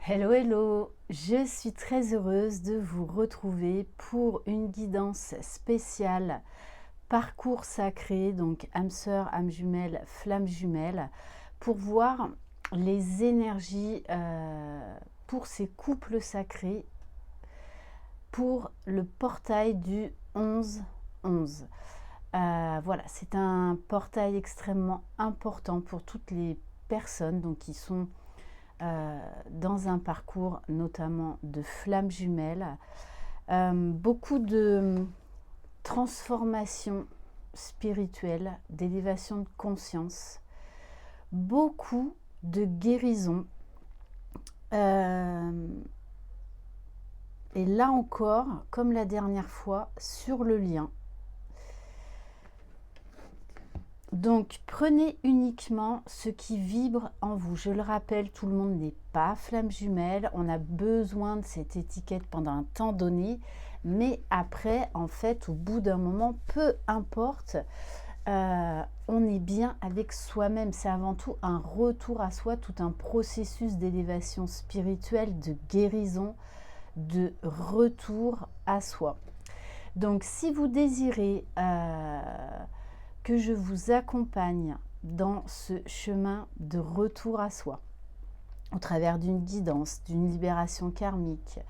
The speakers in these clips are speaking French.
Hello, hello! Je suis très heureuse de vous retrouver pour une guidance spéciale parcours sacré, donc âme sœur, âme jumelle, flamme jumelle, pour voir les énergies pour ces couples sacrés, pour le portail du 11-11. Voilà, c'est un portail extrêmement important pour toutes les personnes donc, qui sont dans un parcours notamment de flammes jumelles, beaucoup de transformation spirituelle, d'élévation de conscience, beaucoup de guérison. Et là encore, comme la dernière fois, sur le lien. Donc, prenez uniquement ce qui vibre en vous. Je le rappelle, tout le monde n'est pas flamme jumelle. On a besoin de cette étiquette pendant un temps donné. Mais après, en fait, au bout d'un moment, peu importe, on est bien avec soi-même. C'est avant tout un retour à soi, tout un processus d'élévation spirituelle, de guérison, de retour à soi. Donc, si vous désirez que je vous accompagne dans ce chemin de retour à soi, au travers d'une guidance, d'une libération karmique,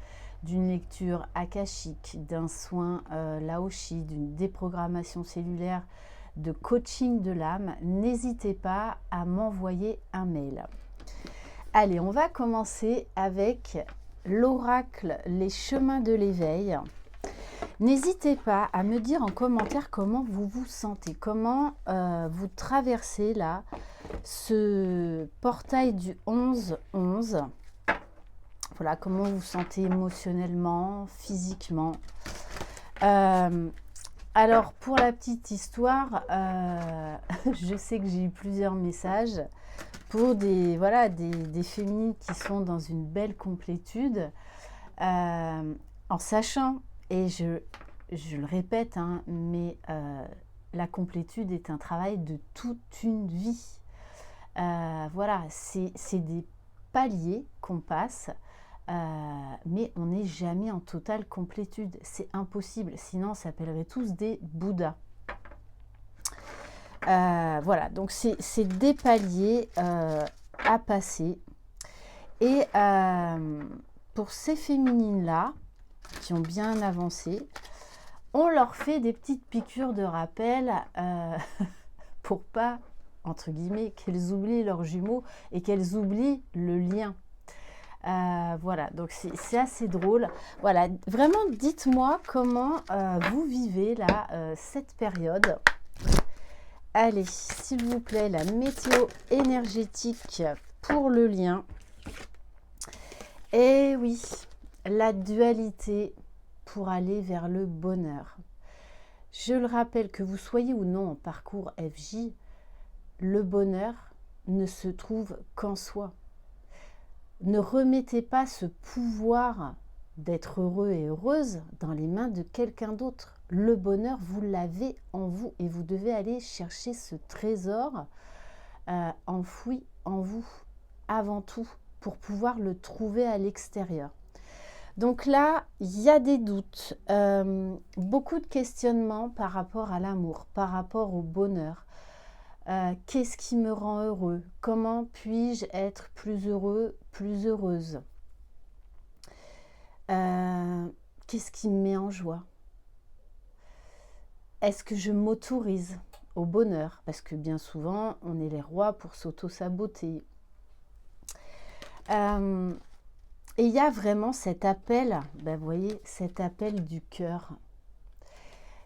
d'une lecture akashique, d'un soin laoshi, d'une déprogrammation cellulaire, de coaching de l'âme, n'hésitez pas à m'envoyer un mail. Allez, on va commencer avec l'oracle Les chemins de l'éveil. N'hésitez pas à me dire en commentaire comment vous vous sentez, comment vous traversez là ce portail du 11-11. Voilà, comment vous vous sentez émotionnellement, physiquement. Alors, pour la petite histoire, je sais que j'ai eu plusieurs messages pour des féminines qui sont dans une belle complétude, en sachant, et je le répète, hein, mais la complétude est un travail de toute une vie. Voilà, c'est des paliers qu'on passe, mais on n'est jamais en totale complétude. C'est impossible, sinon on s'appellerait tous des Bouddhas. Voilà, donc c'est des paliers à passer. Et pour ces féminines-là, qui ont bien avancé, on leur fait des petites piqûres de rappel pour pas, entre guillemets, qu'elles oublient leurs jumeaux et qu'elles oublient le lien. Voilà, donc c'est assez drôle. Voilà, vraiment, dites-moi comment vous vivez là, cette période. Allez, s'il vous plaît, la météo énergétique pour le lien. Et oui, la dualité pour aller vers le bonheur. Je le rappelle, que vous soyez ou non en parcours FJ, le bonheur ne se trouve qu'en soi. Ne remettez pas ce pouvoir d'être heureux et heureuse dans les mains de quelqu'un d'autre. Le bonheur, vous l'avez en vous et vous devez aller chercher ce trésor enfoui en vous avant tout pour pouvoir le trouver à l'extérieur. Donc là, il y a des doutes, beaucoup de questionnements par rapport à l'amour, par rapport au bonheur. Qu'est-ce qui me rend heureux? Comment puis-je être plus heureux, plus heureuse? Qu'est-ce qui me met en joie? Est-ce que je m'autorise au bonheur? Parce que bien souvent, on est les rois pour s'auto-saboter. Et il y a vraiment cet appel, ben vous voyez, cet appel du cœur.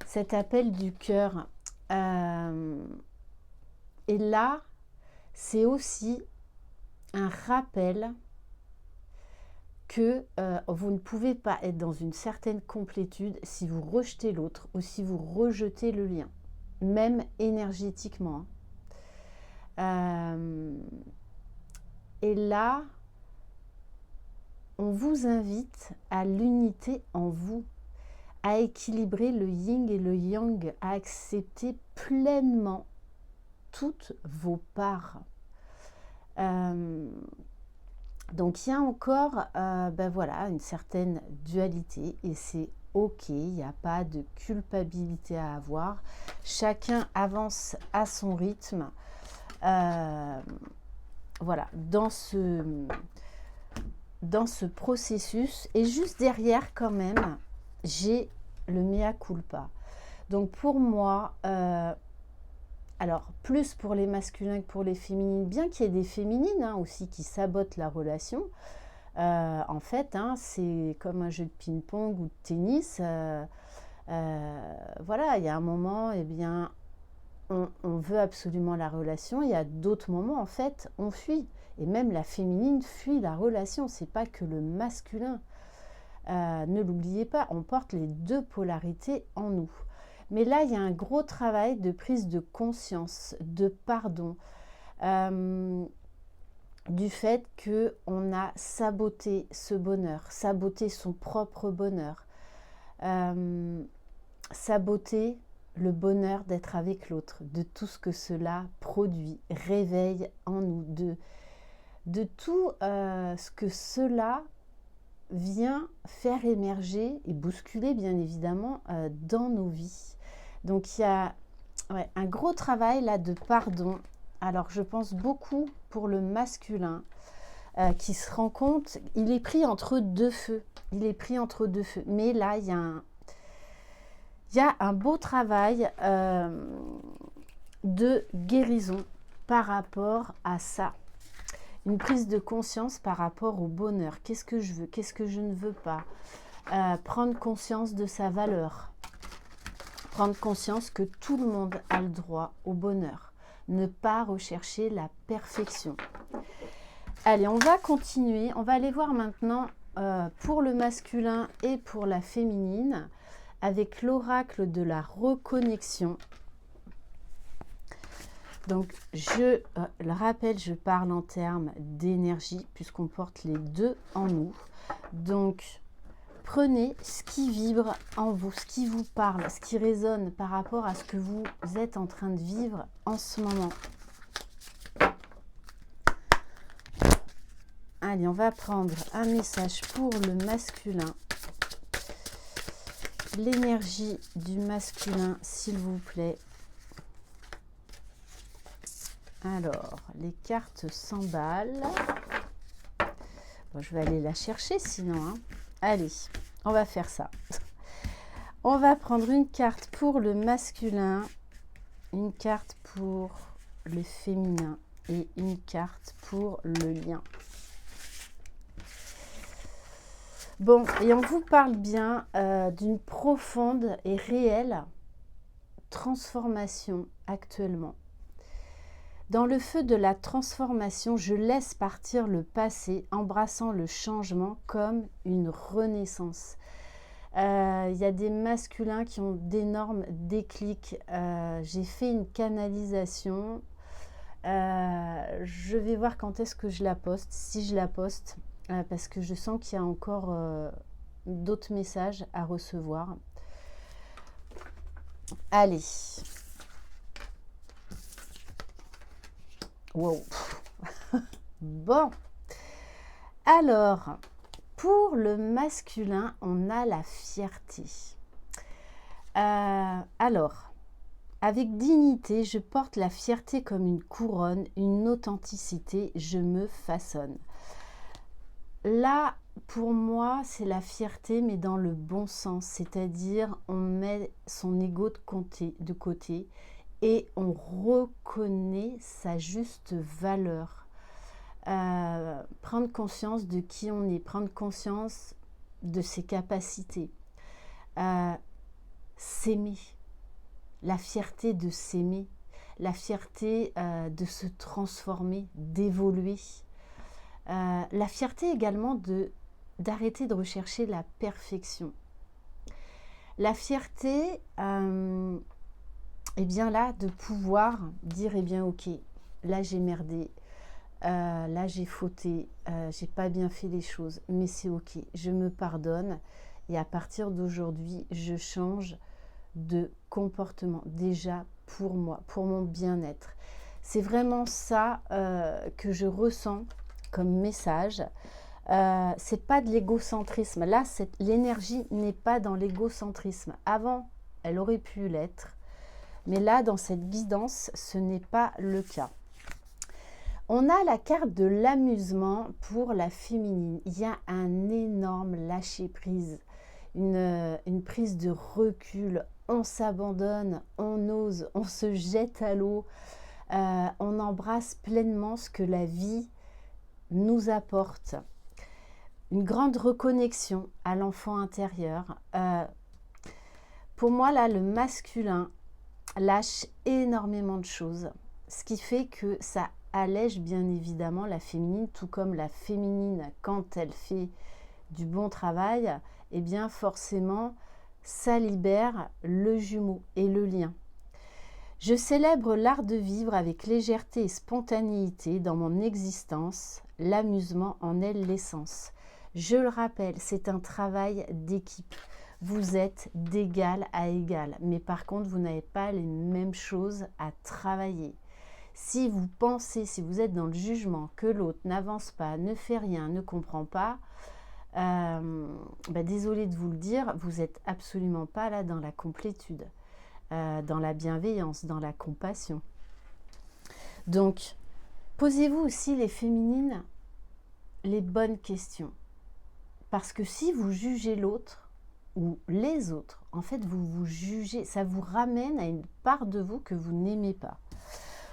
Cet appel du cœur. Et là, c'est aussi un rappel que vous ne pouvez pas être dans une certaine complétude si vous rejetez l'autre ou si vous rejetez le lien, même énergétiquement. Et là, on vous invite à l'unité en vous, à équilibrer le yin et le yang, à accepter pleinement toutes vos parts. Donc il y a encore ben voilà, une certaine dualité et c'est ok, il n'y a pas de culpabilité à avoir. Chacun avance à son rythme. Voilà, dans ce processus. Et juste derrière quand même, j'ai le mea culpa. Donc pour moi, alors plus pour les masculins que pour les féminines, bien qu'il y ait des féminines hein, aussi qui sabotent la relation, en fait, hein, c'est comme un jeu de ping-pong ou de tennis. Voilà, il y a un moment, eh bien, on veut absolument la relation. Il y a d'autres moments, en fait, on fuit. Et même la féminine fuit la relation. C'est pas que le masculin. Ne l'oubliez pas, on porte les deux polarités en nous. Mais là, il y a un gros travail de prise de conscience, de pardon. Du fait qu'on a saboté ce bonheur, saboté son propre bonheur, saboté le bonheur d'être avec l'autre, de tout ce que cela produit, réveille en nous, de tout ce que cela vient faire émerger et bousculer bien évidemment dans nos vies. Donc il y a un gros travail là de pardon. Alors je pense beaucoup pour le masculin qui se rend compte, il est pris entre deux feux. Il est pris entre deux feux. Mais là, il y a un beau travail de guérison par rapport à ça. Une prise de conscience par rapport au bonheur. Qu'est-ce que je veux? Qu'est-ce que je ne veux pas? Prendre conscience de sa valeur. Prendre conscience que tout le monde a le droit au bonheur. Ne pas rechercher la perfection. Allez, on va continuer. On va aller voir maintenant pour le masculin et pour la féminine avec l'oracle de la reconnexion. Donc, je le rappelle, je parle en termes d'énergie puisqu'on porte les deux en nous. Donc, prenez ce qui vibre en vous, ce qui vous parle, ce qui résonne par rapport à ce que vous êtes en train de vivre en ce moment. Allez, on va prendre un message pour le masculin. L'énergie du masculin, s'il vous plaît. Alors, les cartes s'emballent. Bon, je vais aller la chercher sinon. Hein. Allez, on va faire ça. On va prendre une carte pour le masculin, une carte pour le féminin et une carte pour le lien. Bon, et on vous parle bien d'une profonde et réelle transformation actuellement. Dans le feu de la transformation, je laisse partir le passé, embrassant le changement comme une renaissance. Il y a des masculins qui ont d'énormes déclics. J'ai fait une canalisation. Je vais voir quand est-ce que je la poste, si je la poste, parce que je sens qu'il y a encore d'autres messages à recevoir. Allez. Wow. Bon. Alors, pour le masculin, on a la fierté. Alors, avec dignité, je porte la fierté comme une couronne, une authenticité, je me façonne. Là, pour moi, c'est la fierté, mais dans le bon sens, c'est-à-dire on met son ego de côté et on reconnaît sa juste valeur. Prendre conscience de qui on est, prendre conscience de ses capacités, s'aimer, la fierté de s'aimer, la fierté de se transformer, d'évoluer, la fierté également d'arrêter de rechercher la perfection. La fierté, eh bien là, de pouvoir dire, eh bien ok, là j'ai merdé, là j'ai fauté, j'ai pas bien fait les choses, mais c'est ok, je me pardonne et à partir d'aujourd'hui, je change de comportement, déjà pour moi, pour mon bien-être. C'est vraiment ça que je ressens comme message. C'est pas de l'égocentrisme. Là, l'énergie n'est pas dans l'égocentrisme. Avant, elle aurait pu l'être. Mais là, dans cette guidance, ce n'est pas le cas. On a la carte de l'amusement pour la féminine. Il y a un énorme lâcher-prise, une prise de recul. On s'abandonne, on ose, on se jette à l'eau. On embrasse pleinement ce que la vie nous apporte. Une grande reconnexion à l'enfant intérieur. Pour moi, là, le masculin lâche énormément de choses, ce qui fait que ça allège bien évidemment la féminine, tout comme la féminine, quand elle fait du bon travail, eh bien forcément, ça libère le jumeau et le lien. Je célèbre l'art de vivre avec légèreté et spontanéité dans mon existence. L'amusement en est l'essence. Je le rappelle, c'est un travail d'équipe. Vous êtes d'égal à égal, mais par contre, vous n'avez pas les mêmes choses à travailler. Si vous pensez, si vous êtes dans le jugement que l'autre n'avance pas, ne fait rien, ne comprend pas, désolé de vous le dire, vous n'êtes absolument pas là dans la complétude. Dans la bienveillance, dans la compassion. Donc, posez-vous aussi les féminines les bonnes questions. Parce que si vous jugez l'autre ou les autres, en fait, vous vous jugez, ça vous ramène à une part de vous que vous n'aimez pas.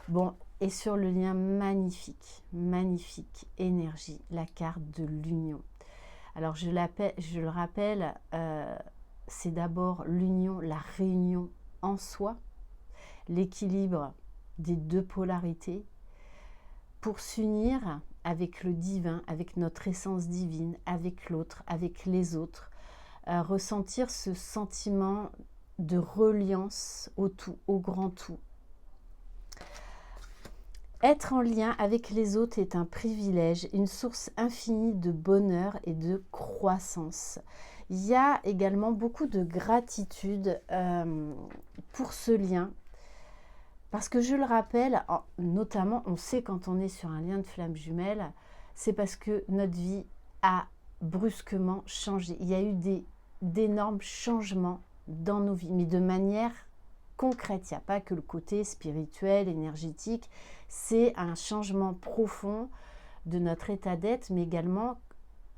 Bon, et sur le lien magnifique énergie, la carte de l'union. Alors, je le rappelle, c'est d'abord l'union, la réunion en soi, l'équilibre des deux polarités pour s'unir avec le divin, avec notre essence divine, avec l'autre, avec les autres, ressentir ce sentiment de reliance au tout, au grand tout. Être en lien avec les autres est un privilège, une source infinie de bonheur et de croissance. Il y a également beaucoup de gratitude pour ce lien. Parce que je le rappelle, notamment, on sait quand on est sur un lien de flamme jumelle, c'est parce que notre vie a brusquement changé. Il y a eu d'énormes changements dans nos vies, mais de manière concrète. Il n'y a pas que le côté spirituel, énergétique. C'est un changement profond de notre état d'être, mais également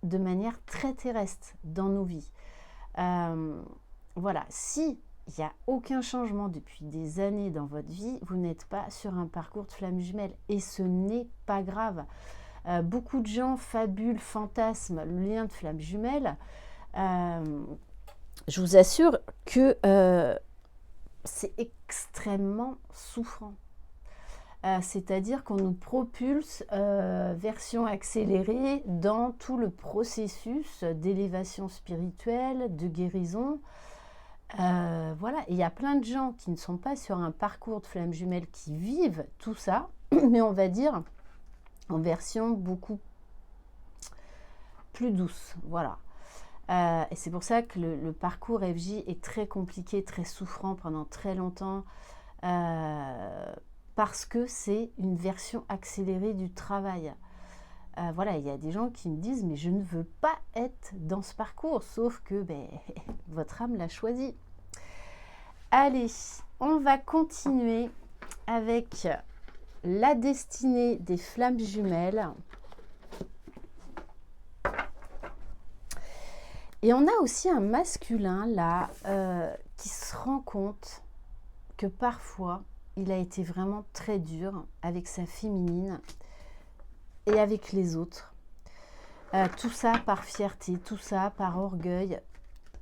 de manière très terrestre dans nos vies. Voilà, si il n'y a aucun changement depuis des années dans votre vie, vous n'êtes pas sur un parcours de flamme jumelle et ce n'est pas grave. Beaucoup de gens fabulent, fantasment le lien de flamme jumelle. Je vous assure que c'est extrêmement souffrant. C'est-à-dire qu'on nous propulse version accélérée dans tout le processus d'élévation spirituelle, de guérison. Voilà, et il y a plein de gens qui ne sont pas sur un parcours de flamme jumelle qui vivent tout ça, mais on va dire en version beaucoup plus douce. Voilà. Et c'est pour ça que le parcours FJ est très compliqué, très souffrant pendant très longtemps. Parce que c'est une version accélérée du travail. Voilà, il y a des gens qui me disent « mais je ne veux pas être dans ce parcours », sauf que votre âme l'a choisi. Allez, on va continuer avec la destinée des flammes jumelles. Et on a aussi un masculin là qui se rend compte que parfois, il a été vraiment très dur avec sa féminine et avec les autres. Tout ça par fierté, tout ça par orgueil.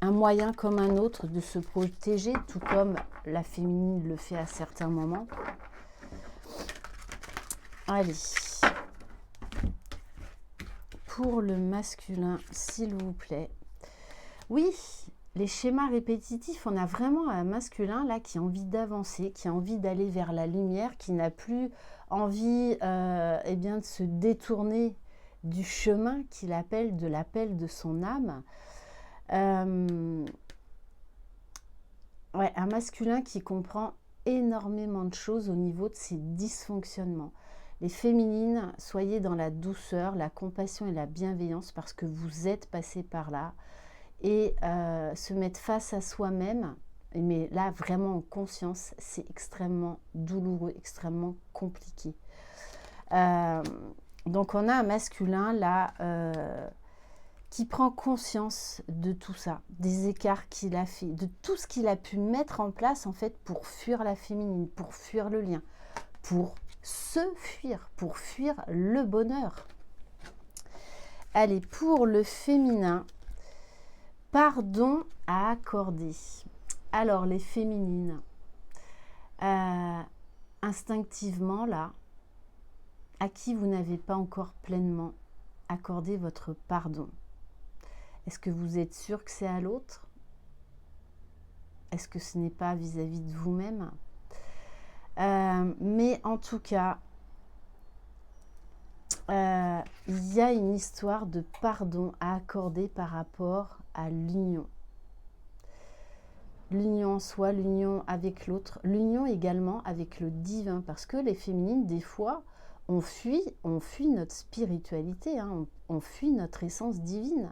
Un moyen comme un autre de se protéger, tout comme la féminine le fait à certains moments. Allez. Pour le masculin, s'il vous plaît. Oui, les schémas répétitifs, on a vraiment un masculin là qui a envie d'avancer, qui a envie d'aller vers la lumière, qui n'a plus envie de se détourner du chemin qu'il appelle de l'appel de son âme. Un masculin qui comprend énormément de choses au niveau de ses dysfonctionnements. Les féminines, soyez dans la douceur, la compassion et la bienveillance parce que vous êtes passé par là. Et se mettre face à soi-même, mais là vraiment en conscience, c'est extrêmement douloureux, extrêmement compliqué. Donc on a un masculin là qui prend conscience de tout ça, des écarts qu'il a fait, de tout ce qu'il a pu mettre en place en fait pour fuir la féminine, pour fuir le lien, pour se fuir, pour fuir le bonheur. Allez, pour le féminin, pardon à accorder. Alors les féminines, instinctivement là, à qui vous n'avez pas encore pleinement accordé votre pardon. Est-ce que vous êtes sûr que c'est à l'autre? Est-ce que ce n'est pas vis-à-vis de vous-même? Mais en tout cas, il y a une histoire de pardon à accorder par rapport à l'union. L'union en soi, l'union avec l'autre, l'union également avec le divin, parce que les féminines, des fois, on fuit notre spiritualité, hein, on fuit notre essence divine.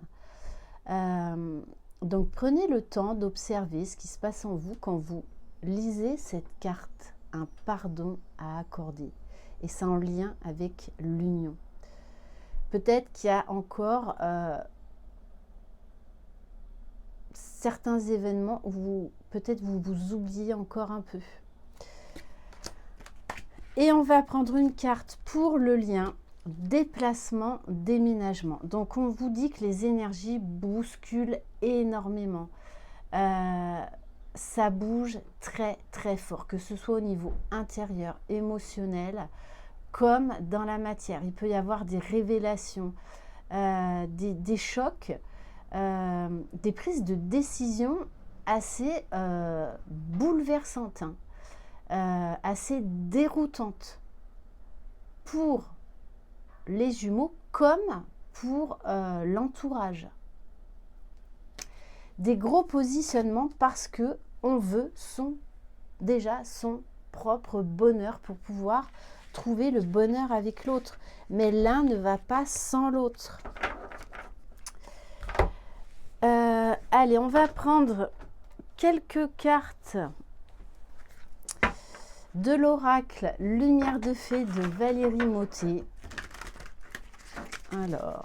Donc prenez le temps d'observer ce qui se passe en vous quand vous lisez cette carte, un pardon à accorder. Et c'est en lien avec l'union. Peut-être qu'il y a encore certains événements où peut-être vous vous oubliez encore un peu. Et on va prendre une carte pour le lien, déplacement, déménagement. Donc on vous dit que les énergies bousculent énormément. Ça bouge très très fort, que ce soit au niveau intérieur, émotionnel, comme dans la matière. Il peut y avoir des révélations, des chocs, des prises de décision assez bouleversantes, hein, assez déroutantes pour les jumeaux comme pour l'entourage. Des gros positionnements parce que on veut déjà son propre bonheur pour pouvoir trouver le bonheur avec l'autre. Mais l'un ne va pas sans l'autre. Allez, on va prendre quelques cartes de l'oracle Lumière de Fée de Valérie Mottet. Alors,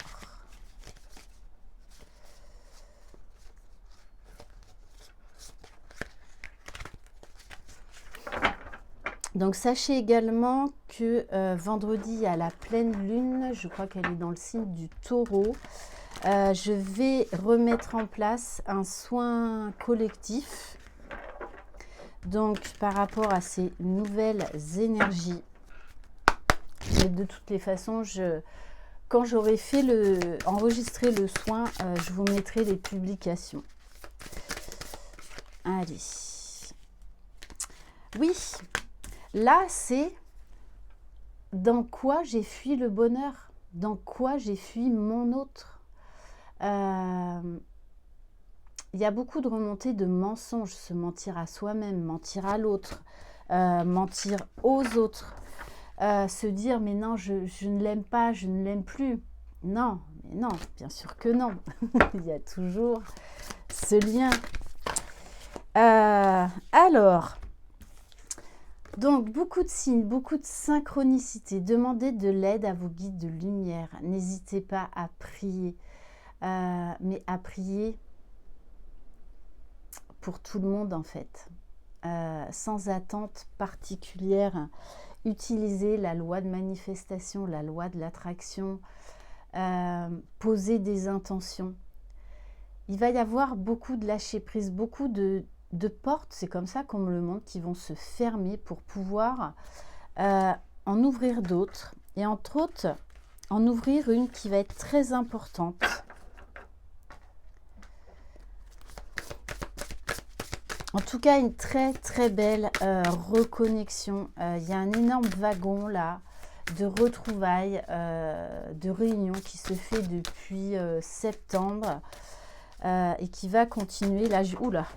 donc sachez également que vendredi à la pleine lune, je crois qu'elle est dans le signe du Taureau, je vais remettre en place un soin collectif. Donc par rapport à ces nouvelles énergies, et de toutes les façons, quand j'aurai fait enregistré le soin, je vous mettrai les publications. Allez. Oui, là c'est dans quoi j'ai fui le bonheur, dans quoi j'ai fui mon autre. Il y a beaucoup de remontées de mensonges, se mentir à soi-même, mentir à l'autre, mentir aux autres, se dire mais non, je ne l'aime pas, je ne l'aime plus. Non, mais non, bien sûr que non. Il y a toujours ce lien. Alors, donc beaucoup de signes, beaucoup de synchronicité. Demandez de l'aide à vos guides de lumière. N'hésitez pas à prier, mais à prier pour tout le monde en fait, sans attente particulière. Utilisez la loi de manifestation, la loi de l'attraction, posez des intentions. Il va y avoir beaucoup de lâcher prise, beaucoup de portes, c'est comme ça qu'on me le montre, qui vont se fermer pour pouvoir en ouvrir d'autres. Et entre autres, en ouvrir une qui va être très importante. En tout cas, une très très belle reconnexion. Il y a un énorme wagon là de retrouvailles, de réunions qui se fait depuis septembre et qui va continuer là,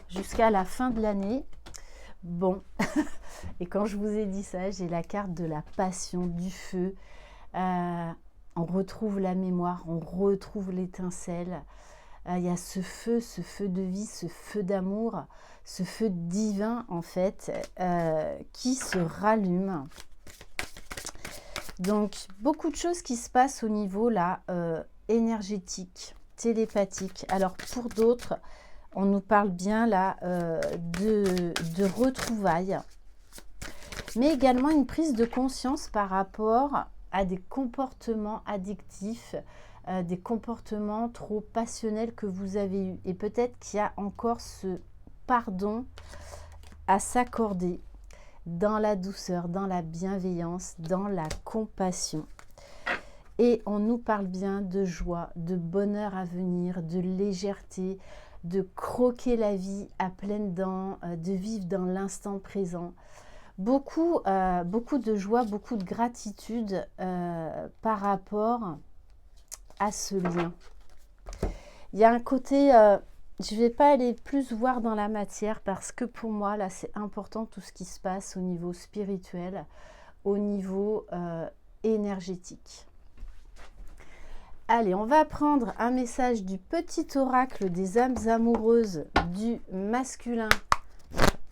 jusqu'à la fin de l'année. Bon, et quand je vous ai dit ça, j'ai la carte de la passion, du feu. On retrouve la mémoire, on retrouve l'étincelle. Il y a ce feu de vie, ce feu d'amour, ce feu divin en fait, qui se rallume. Donc, beaucoup de choses qui se passent au niveau là, énergétique, télépathique. Alors, pour d'autres, on nous parle bien là de retrouvailles, mais également une prise de conscience par rapport à des comportements addictifs, des comportements trop passionnels que vous avez eus. Et peut-être qu'il y a encore ce pardon à s'accorder dans la douceur, dans la bienveillance, dans la compassion. Et on nous parle bien de joie, de bonheur à venir, de légèreté, de croquer la vie à pleines dents, de vivre dans l'instant présent. Beaucoup de joie, beaucoup de gratitude par rapport à ce lien. Il y a un côté, je ne vais pas aller plus voir dans la matière parce que pour moi, là, c'est important tout ce qui se passe au niveau spirituel, au niveau énergétique. Allez, on va prendre un message du petit oracle des âmes amoureuses du masculin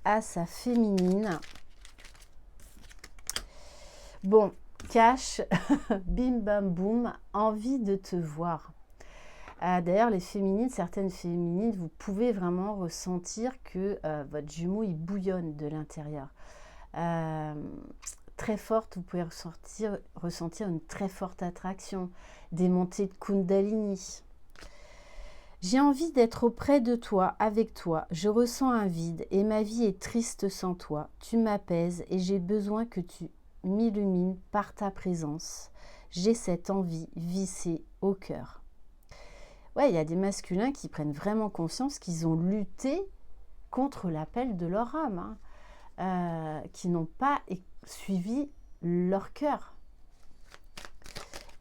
à sa féminine. Bon, cache, bim bam boum, envie de te voir. D'ailleurs, les féminines, certaines féminines, vous pouvez vraiment ressentir que votre jumeau, il bouillonne de l'intérieur. Très forte, vous pouvez ressentir une très forte attraction, des montées de Kundalini. J'ai envie d'être auprès de toi, avec toi. Je ressens un vide et ma vie est triste sans toi. Tu m'apaises et j'ai besoin que tu m'illumines par ta présence. J'ai cette envie vissée au cœur. Ouais, il y a des masculins qui prennent vraiment conscience qu'ils ont lutté contre l'appel de leur âme, qui n'ont pas suivi leur cœur.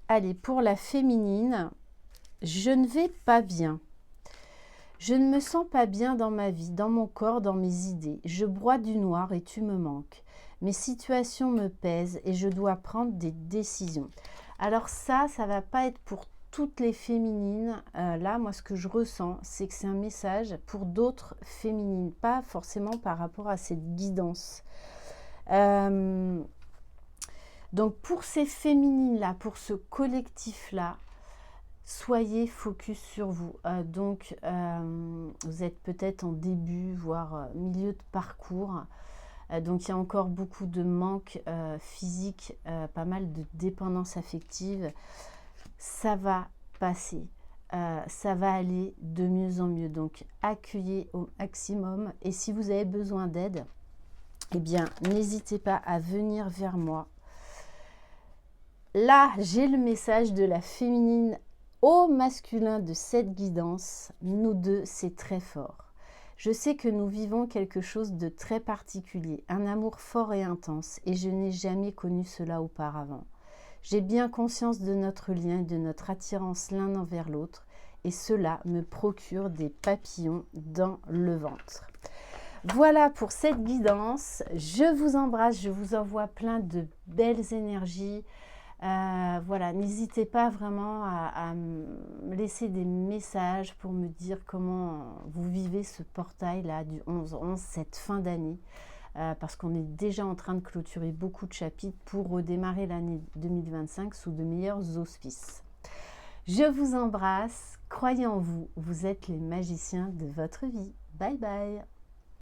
Allez, pour la féminine, je ne vais pas bien. Je ne me sens pas bien dans ma vie, dans mon corps, dans mes idées. Je broie du noir et tu me manques. Mes situations me pèsent et je dois prendre des décisions. Alors ça ne va pas être pour toutes les féminines. Là, moi, ce que je ressens, c'est que c'est un message pour d'autres féminines, pas forcément par rapport à cette guidance. Donc, pour ces féminines-là, pour ce collectif-là, soyez focus sur vous. Vous êtes peut-être en début, voire milieu de parcours. Donc, il y a encore beaucoup de manque physique, pas mal de dépendance affective. Ça va passer. Ça va aller de mieux en mieux. Donc, accueillez au maximum. Et si vous avez besoin d'aide, eh bien, n'hésitez pas à venir vers moi. Là, j'ai le message de la féminine au masculin de cette guidance. Nous deux, c'est très fort. Je sais que nous vivons quelque chose de très particulier, un amour fort et intense, et je n'ai jamais connu cela auparavant. J'ai bien conscience de notre lien et de notre attirance l'un envers l'autre, et cela me procure des papillons dans le ventre. Voilà pour cette guidance. Je vous embrasse, je vous envoie plein de belles énergies. Voilà, n'hésitez pas vraiment à me laisser des messages pour me dire comment vous vivez ce portail là du 11-11, cette fin d'année, parce qu'on est déjà en train de clôturer beaucoup de chapitres pour redémarrer l'année 2025 sous de meilleurs auspices. Je vous embrasse, croyez en vous, vous êtes les magiciens de votre vie. Bye bye.